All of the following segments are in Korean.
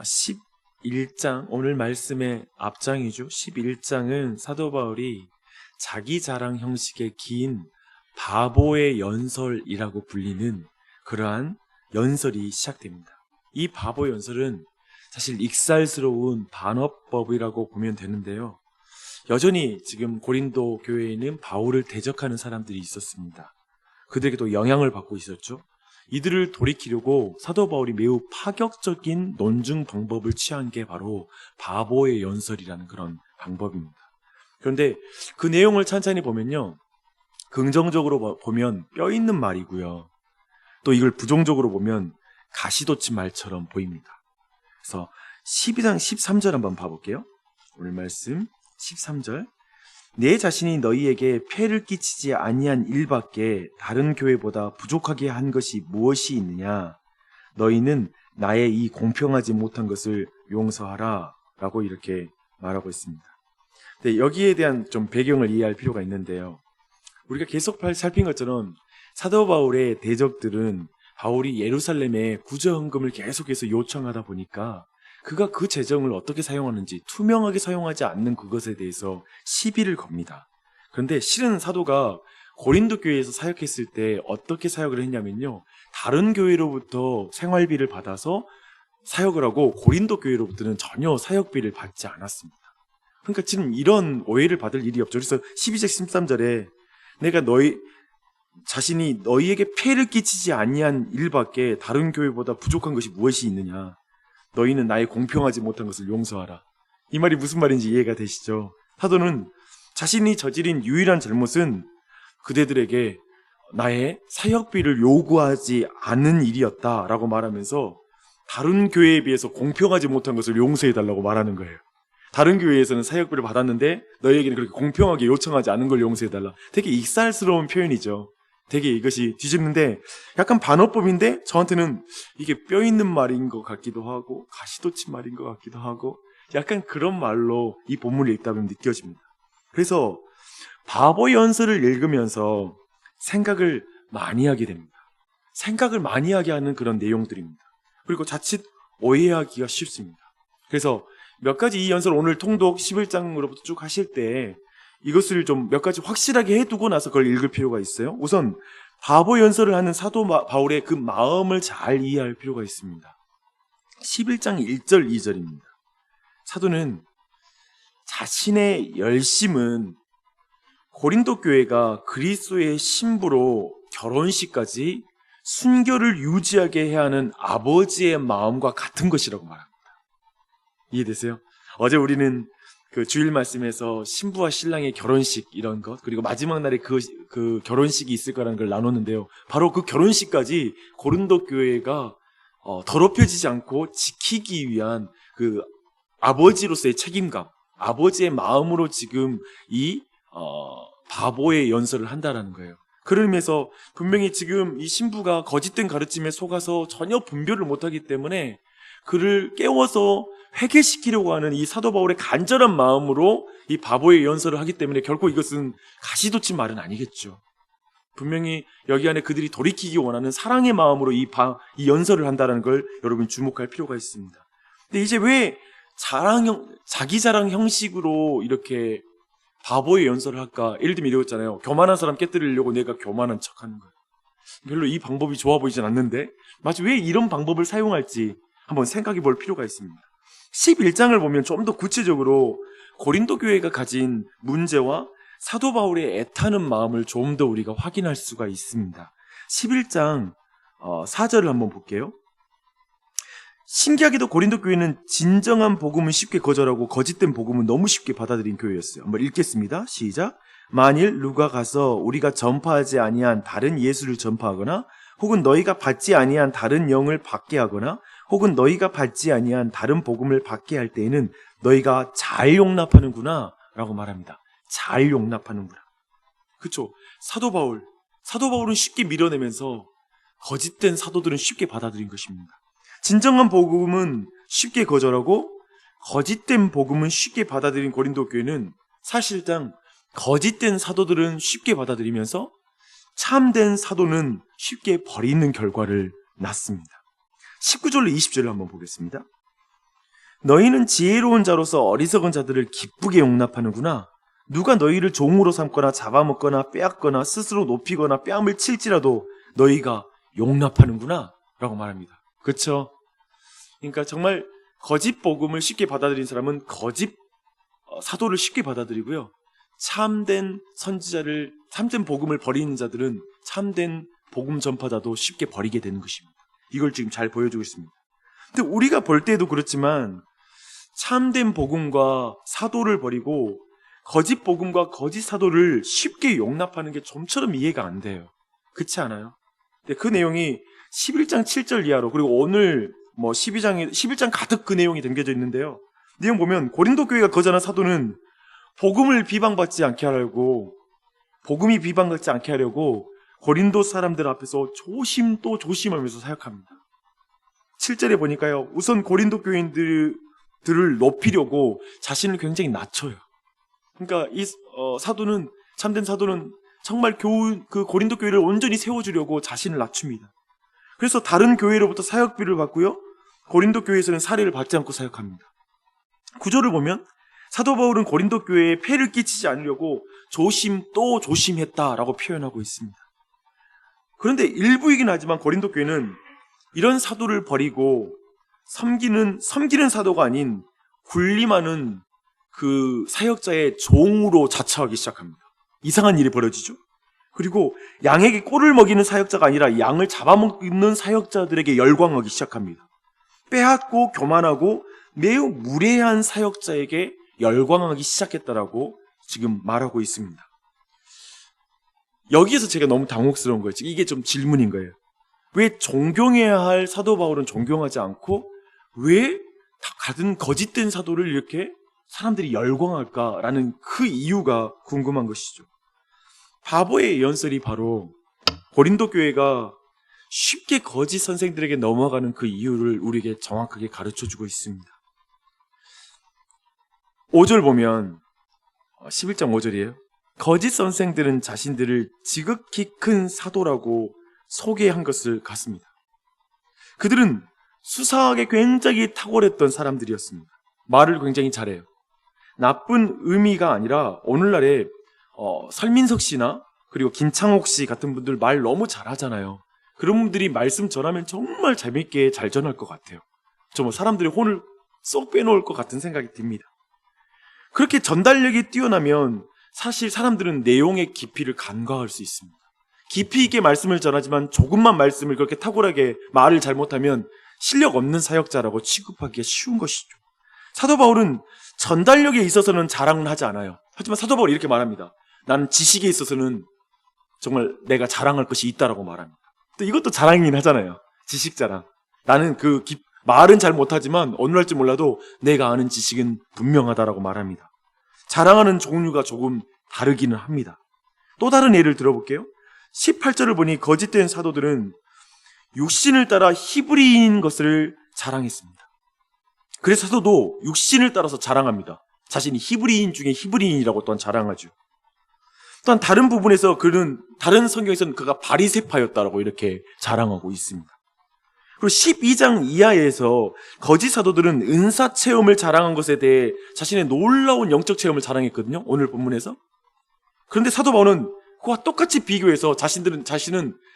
11장, 오늘 말씀의 앞장이죠. 11장은 사도 바울이 자기 자랑 형식의 긴 바보의 연설이라고 불리는 그러한 연설이 시작됩니다. 이 바보 연설은 사실 익살스러운 반어법이라고 보면 되는데요. 여전히 지금 고린도 교회에는 바울을 대적하는 사람들이 있었습니다. 그들에게도 영향을 받고 있었죠. 이들을 돌이키려고 사도 바울이 매우 파격적인 논증 방법을 취한 게 바로 바보의 연설이라는 그런 방법입니다. 그런데 그 내용을 찬찬히 보면요, 긍정적으로 보면 뼈 있는 말이고요, 또 이걸 부정적으로 보면 가시돋친 말처럼 보입니다. 그래서 12장 13절 한번 봐볼게요. 오늘 말씀 13절. 내 자신이 너희에게 폐를 끼치지 아니한 일밖에 다른 교회보다 부족하게 한 것이 무엇이 있느냐? 너희는 나의 이 공평하지 못한 것을 용서하라 라고 이렇게 말하고 있습니다. 네, 여기에 대한 좀 배경을 이해할 필요가 있는데요, 우리가 계속 살핀 것처럼 사도 바울의 대적들은 바울이 예루살렘에 구제헌금을 계속해서 요청하다 보니까 그가 그 재정을 어떻게 사용하는지 투명하게 사용하지 않는 그것에 대해서 시비를 겁니다. 그런데 실은 사도가 고린도 교회에서 사역했을 때 어떻게 사역을 했냐면요, 다른 교회로부터 생활비를 받아서 사역을 하고 고린도 교회로부터는 전혀 사역비를 받지 않았습니다. 그러니까 지금 이런 오해를 받을 일이 없죠. 그래서 12절 13절에 내가 너희 자신이 너희에게 폐를 끼치지 아니한 일밖에 다른 교회보다 부족한 것이 무엇이 있느냐? 너희는 나의 공평하지 못한 것을 용서하라. 이 말이 무슨 말인지 이해가 되시죠? 사도는 자신이 저지른 유일한 잘못은 그대들에게 나의 사역비를 요구하지 않은 일이었다라고 말하면서 다른 교회에 비해서 공평하지 못한 것을 용서해달라고 말하는 거예요. 다른 교회에서는 사역비를 받았는데 너희에게는 그렇게 공평하게 요청하지 않은 걸 용서해달라. 되게 익살스러운 표현이죠. 되게 이것이 뒤집는데 약간 반어법인데 저한테는 이게 뼈 있는 말인 것 같기도 하고 가시돋친 말인 것 같기도 하고 약간 그런 말로 이 본문을 읽다 보면 느껴집니다. 그래서 바보 연설을 읽으면서 생각을 많이 하게 됩니다. 생각을 많이 하게 하는 그런 내용들입니다. 그리고 자칫 오해하기가 쉽습니다. 그래서 몇 가지 이 연설 오늘 통독 11장으로부터 쭉 하실 때 이것을 좀 몇 가지 확실하게 해두고 나서 그걸 읽을 필요가 있어요. 우선 바보 연설을 하는 사도 바울의 그 마음을 잘 이해할 필요가 있습니다. 11장 1절 2절입니다. 사도는 자신의 열심은 고린도 교회가 그리스도의 신부로 결혼식까지 순결을 유지하게 해야 하는 아버지의 마음과 같은 것이라고 말합니다. 이해되세요? 어제 우리는 그 주일 말씀에서 신부와 신랑의 결혼식 이런 것, 그리고 마지막 날에 그 결혼식이 있을 거라는 걸 나눴는데요. 바로 그 결혼식까지 고린도 교회가 더럽혀지지 않고 지키기 위한 그 아버지로서의 책임감, 아버지의 마음으로 지금 이 바보의 연설을 한다라는 거예요. 그런 의미에서 분명히 지금 이 신부가 거짓된 가르침에 속아서 전혀 분별을 못하기 때문에 그를 깨워서 회개시키려고 하는 이 사도 바울의 간절한 마음으로 이 바보의 연설을 하기 때문에 결코 이것은 가시돋친 말은 아니겠죠. 분명히 여기 안에 그들이 돌이키기 원하는 사랑의 마음으로 이 연설을 한다는 걸 여러분 주목할 필요가 있습니다. 근데 이제 왜 자기 자랑 형식으로 이렇게 바보의 연설을 할까? 예를 들면 이러잖아요. 교만한 사람 깨뜨리려고 내가 교만한 척하는 거예요. 별로 이 방법이 좋아 보이진 않는데 마치 왜 이런 방법을 사용할지 한번 생각해 볼 필요가 있습니다. 11장을 보면 좀 더 구체적으로 고린도 교회가 가진 문제와 사도 바울의 애타는 마음을 좀 더 우리가 확인할 수가 있습니다. 11장 4절을 한번 볼게요. 신기하게도 고린도 교회는 진정한 복음은 쉽게 거절하고 거짓된 복음은 너무 쉽게 받아들인 교회였어요. 한번 읽겠습니다. 시작. 만일 누가 가서 우리가 전파하지 아니한 다른 예수를 전파하거나 혹은 너희가 받지 아니한 다른 영을 받게 하거나 혹은 너희가 받지 아니한 다른 복음을 받게 할 때에는 너희가 잘 용납하는구나 라고 말합니다. 잘 용납하는구나. 그렇죠? 사도 바울은 쉽게 밀어내면서 거짓된 사도들은 쉽게 받아들인 것입니다. 진정한 복음은 쉽게 거절하고 거짓된 복음은 쉽게 받아들인 고린도 교회는 사실상 거짓된 사도들은 쉽게 받아들이면서 참된 사도는 쉽게 버리는 결과를 낳습니다. 19절로 20절을 한번 보겠습니다. 너희는 지혜로운 자로서 어리석은 자들을 기쁘게 용납하는구나. 누가 너희를 종으로 삼거나 잡아먹거나 빼앗거나 스스로 높이거나 뺨을 칠지라도 너희가 용납하는구나 라고 말합니다. 그렇죠? 그러니까 정말 거짓 복음을 쉽게 받아들인 사람은 거짓 사도를 쉽게 받아들이고요. 참된 선지자를, 참된 복음을 버리는 자들은 참된 복음 전파자도 쉽게 버리게 되는 것입니다. 이걸 지금 잘 보여주고 있습니다. 근데 우리가 볼 때도 그렇지만 참된 복음과 사도를 버리고 거짓 복음과 거짓 사도를 쉽게 용납하는 게 좀처럼 이해가 안 돼요. 그렇지 않아요? 근데 그 내용이 11장 7절 이하로, 그리고 오늘 11장 가득 그 내용이 담겨져 있는데요. 내용 보면 고린도 교회가 거절한 사도는 복음을 비방받지 않게 하려고, 복음이 비방받지 않게 하려고 고린도 사람들 앞에서 조심 또 조심하면서 사역합니다. 7절에 보니까요, 우선 고린도 교인들을 높이려고 자신을 굉장히 낮춰요. 그러니까 이 사도는, 참된 사도는 정말 그 고린도 교회를 온전히 세워주려고 자신을 낮춥니다. 그래서 다른 교회로부터 사역비를 받고요, 고린도 교회에서는 사례를 받지 않고 사역합니다. 구절을 보면 사도 바울은 고린도 교회에 폐를 끼치지 않으려고 조심 또 조심했다라고 표현하고 있습니다. 그런데 일부이긴 하지만 고린도 교회는 이런 사도를 버리고 섬기는 사도가 아닌 군림하는 그 사역자의 종으로 자처하기 시작합니다. 이상한 일이 벌어지죠. 그리고 양에게 꼴을 먹이는 사역자가 아니라 양을 잡아먹는 사역자들에게 열광하기 시작합니다. 빼앗고 교만하고 매우 무례한 사역자에게 열광하기 시작했다라고 지금 말하고 있습니다. 여기에서 제가 너무 당혹스러운 거예요. 이게 좀 질문인 거예요. 왜 존경해야 할 사도 바울은 존경하지 않고 왜 같은 거짓된 사도를 이렇게 사람들이 열광할까라는 그 이유가 궁금한 것이죠. 바보의 연설이 바로 고린도 교회가 쉽게 거짓 선생들에게 넘어가는 그 이유를 우리에게 정확하게 가르쳐주고 있습니다. 5절 보면 11장 5절이에요. 거짓 선생들은 자신들을 지극히 큰 사도라고 소개한 것을 같습니다. 그들은 수사하게 굉장히 탁월했던 사람들이었습니다. 말을 굉장히 잘해요. 나쁜 의미가 아니라 오늘날에 설민석 씨나 그리고 김창옥 씨 같은 분들 말 너무 잘하잖아요. 그런 분들이 말씀 전하면 정말 재밌게 잘 전할 것 같아요. 정말 사람들의 혼을 쏙 빼놓을 것 같은 생각이 듭니다. 그렇게 전달력이 뛰어나면 사실 사람들은 내용의 깊이를 간과할 수 있습니다. 깊이 있게 말씀을 전하지만 조금만 말씀을 그렇게 탁월하게 말을 잘못하면 실력 없는 사역자라고 취급하기가 쉬운 것이죠. 사도 바울은 전달력에 있어서는 자랑을 하지 않아요. 하지만 사도 바울이 이렇게 말합니다. 나는 지식에 있어서는 정말 내가 자랑할 것이 있다라고 말합니다. 또 이것도 자랑이긴 하잖아요. 지식 자랑. 나는 말은 잘 못하지만 어느 날지 몰라도 내가 아는 지식은 분명하다라고 말합니다. 자랑하는 종류가 조금 다르기는 합니다. 또 다른 예를 들어볼게요. 18절을 보니 거짓된 사도들은 육신을 따라 히브리인인 것을 자랑했습니다. 그래서 사도도 육신을 따라서 자랑합니다. 자신이 히브리인 중에 히브리인이라고 또한 자랑하죠. 또한 다른 부분에서 다른 성경에서는 그가 바리새파였다라고 이렇게 자랑하고 있습니다. 그리고 12장 이하에서 거짓 사도들은 은사 체험을 자랑한 것에 대해 자신의 놀라운 영적 체험을 자랑했거든요. 오늘 본문에서. 그런데 사도 바울은 그와 똑같이 비교해서 자신은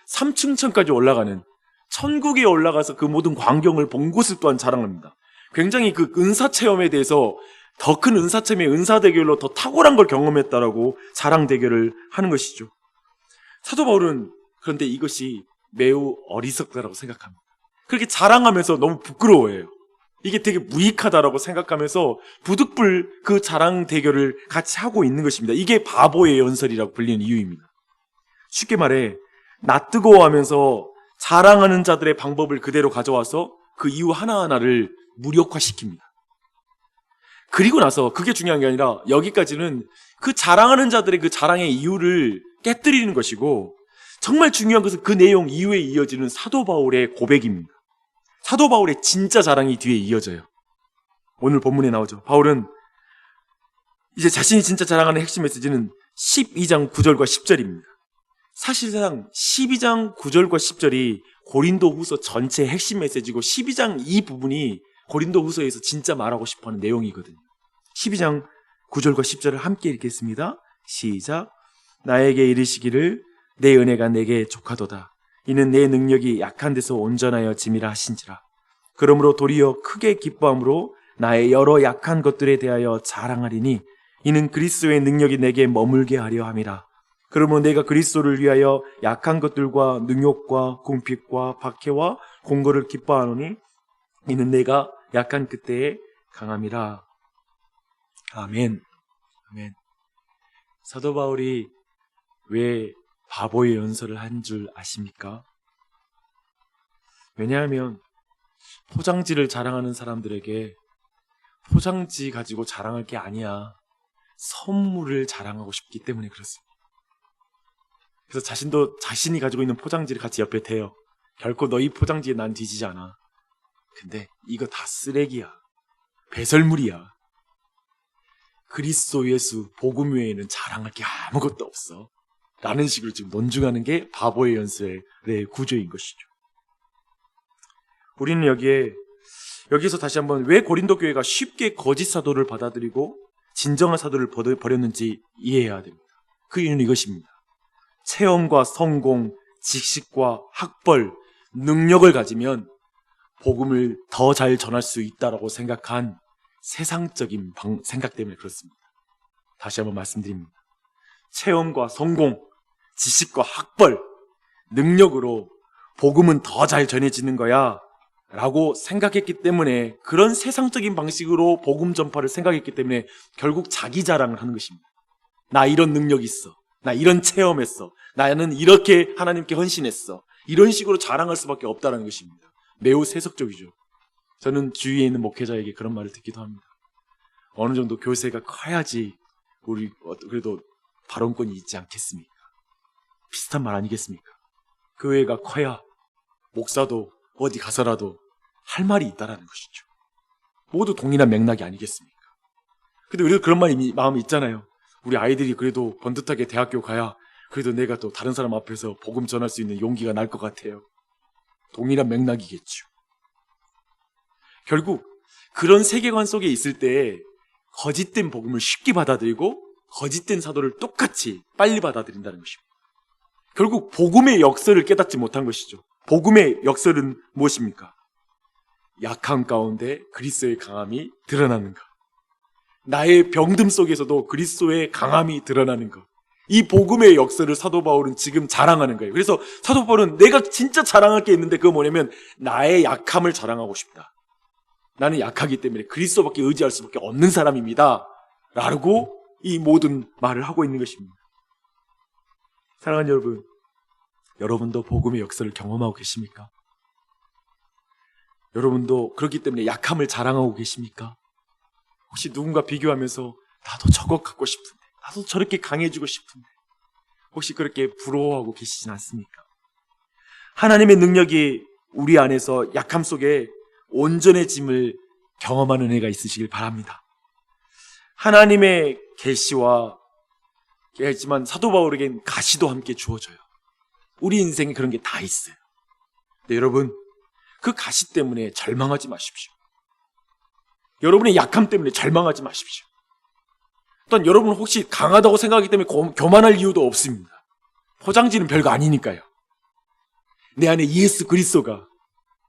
3층천까지 올라가는, 천국에 올라가서 그 모든 광경을 본 것을 또한 자랑합니다. 굉장히 그 은사 체험에 대해서 더 큰 은사 체험의 은사 대결로 더 탁월한 걸 경험했다라고 자랑 대결을 하는 것이죠. 사도 바울은 그런데 이것이 매우 어리석다라고 생각합니다. 그렇게 자랑하면서 너무 부끄러워해요. 이게 되게 무익하다라고 생각하면서 부득불 그 자랑 대결을 같이 하고 있는 것입니다. 이게 바보의 연설이라고 불리는 이유입니다. 쉽게 말해 낯뜨거워하면서 자랑하는 자들의 방법을 그대로 가져와서 그 이유 하나하나를 무력화시킵니다. 그리고 나서 그게 중요한 게 아니라 여기까지는 그 자랑하는 자들의 그 자랑의 이유를 깨뜨리는 것이고, 정말 중요한 것은 그 내용 이후에 이어지는 사도 바울의 고백입니다. 사도 바울의 진짜 자랑이 뒤에 이어져요. 오늘 본문에 나오죠. 바울은 이제 자신이 진짜 자랑하는 핵심 메시지는 12장 9절과 10절입니다. 사실상 12장 9절과 10절이 고린도 후서 전체의 핵심 메시지고 12장 이 부분이 고린도후서에서 진짜 말하고 싶어하는 내용이거든요. 12장 9절과 10절을 함께 읽겠습니다. 시작. 나에게 이르시기를 내 은혜가 내게 족하도다. 이는 내 능력이 약한 데서 온전하여 짐이라 하신지라. 그러므로 도리어 크게 기뻐함으로 나의 여러 약한 것들에 대하여 자랑하리니 이는 그리스도의 능력이 내게 머물게 하려 함이라. 그러므로 내가 그리스도를 위하여 약한 것들과 능욕과 궁핍과 박해와 공고를 기뻐하노니 이는 내가 약한 그때에 강함이라. 아멘. 아멘. 사도 바울이 왜 바보의 연설을 한 줄 아십니까? 왜냐하면 포장지를 자랑하는 사람들에게 포장지 가지고 자랑할 게 아니야, 선물을 자랑하고 싶기 때문에 그렇습니다. 그래서 자신이 가지고 있는 포장지를 같이 옆에 대요. 결코 너희 포장지에 난 뒤지지 않아. 근데 이거 다 쓰레기야. 배설물이야. 그리스도 예수 복음 외에는 자랑할 게 아무것도 없어. 라는 식으로 지금 논증하는 게 바보의 연설의 구조인 것이죠. 우리는 여기서 다시 한번 왜 고린도 교회가 쉽게 거짓 사도를 받아들이고 진정한 사도를 버렸는지 이해해야 됩니다. 그 이유는 이것입니다. 체험과 성공, 지식과 학벌, 능력을 가지면 복음을 더 잘 전할 수 있다라고 생각한 세상적인 생각 때문에 그렇습니다. 다시 한번 말씀드립니다. 체험과 성공, 지식과 학벌, 능력으로 복음은 더 잘 전해지는 거야 라고 생각했기 때문에, 그런 세상적인 방식으로 복음 전파를 생각했기 때문에 결국 자기 자랑을 하는 것입니다. 나 이런 능력이 있어. 나 이런 체험했어. 나는 이렇게 하나님께 헌신했어. 이런 식으로 자랑할 수밖에 없다는 것입니다. 매우 세속적이죠. 저는 주위에 있는 목회자에게 그런 말을 듣기도 합니다. 어느 정도 교세가 커야지 우리 그래도 발언권이 있지 않겠습니까? 비슷한 말 아니겠습니까? 교회가 커야 목사도 어디 가서라도 할 말이 있다라는 것이죠. 모두 동일한 맥락이 아니겠습니까? 근데 우리도 그런 마음이 있잖아요. 우리 아이들이 그래도 번듯하게 대학교 가야 그래도 내가 또 다른 사람 앞에서 복음 전할 수 있는 용기가 날 것 같아요. 동일한 맥락이겠죠. 결국 그런 세계관 속에 있을 때 거짓된 복음을 쉽게 받아들이고 거짓된 사도를 똑같이 빨리 받아들인다는 것입니다. 결국 복음의 역설을 깨닫지 못한 것이죠. 복음의 역설은 무엇입니까? 약함 가운데 그리스도의 강함이 드러나는 것. 나의 병듦 속에서도 그리스도의 강함이 드러나는 것. 이 복음의 역설을 사도 바울은 지금 자랑하는 거예요. 그래서 사도 바울은 내가 진짜 자랑할 게 있는데 그거 뭐냐면 나의 약함을 자랑하고 싶다. 나는 약하기 때문에 그리스도밖에 의지할 수밖에 없는 사람입니다. 라고 이 모든 말을 하고 있는 것입니다. 사랑하는 여러분, 여러분도 복음의 역사를 경험하고 계십니까? 여러분도 그렇기 때문에 약함을 자랑하고 계십니까? 혹시 누군가 비교하면서 나도 저거 갖고 싶은데, 나도 저렇게 강해지고 싶은데, 혹시 그렇게 부러워하고 계시진 않습니까? 하나님의 능력이 우리 안에서 약함 속에 온전해짐을 경험하는 은혜가 있으시길 바랍니다. 하나님의 계시와 있지만 사도 바울에겐 가시도 함께 주어져요. 우리 인생에 그런 게 다 있어요. 근데 여러분, 그 가시 때문에 절망하지 마십시오. 여러분의 약함 때문에 절망하지 마십시오. 또한 여러분 혹시 강하다고 생각하기 때문에 교만할 이유도 없습니다. 포장지는 별거 아니니까요. 내 안에 예수 그리스도가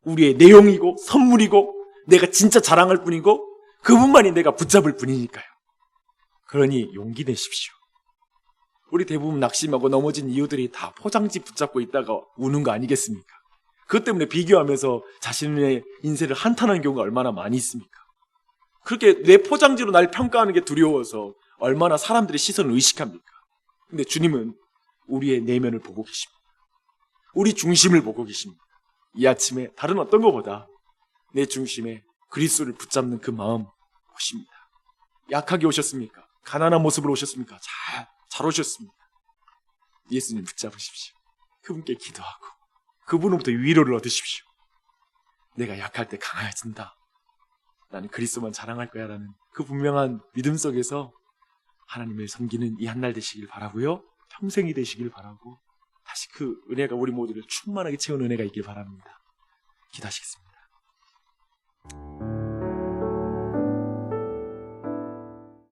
우리의 내용이고 선물이고 내가 진짜 자랑할 뿐이고 그분만이 내가 붙잡을 뿐이니까요. 그러니 용기 내십시오. 우리 대부분 낙심하고 넘어진 이유들이 다 포장지 붙잡고 있다가 우는 거 아니겠습니까? 그것 때문에 비교하면서 자신의 인생을 한탄하는 경우가 얼마나 많이 있습니까? 그렇게 내 포장지로 날 평가하는 게 두려워서 얼마나 사람들의 시선을 의식합니까? 근데 주님은 우리의 내면을 보고 계십니다. 우리 중심을 보고 계십니다. 이 아침에 다른 어떤 것보다 내 중심에 그리스도를 붙잡는 그 마음 보십니다. 약하게 오셨습니까? 가난한 모습으로 오셨습니까? 잘 오셨습니다. 예수님 붙잡으십시오. 그분께 기도하고 그분으로부터 위로를 얻으십시오. 내가 약할 때 강해진다. 나는 그리스도만 자랑할 거야 라는 그 분명한 믿음 속에서 하나님을 섬기는 이 한 날 되시길 바라고요. 평생이 되시길 바라고 다시 그 은혜가 우리 모두를 충만하게 채운 은혜가 있길 바랍니다. 기도하시겠습니다.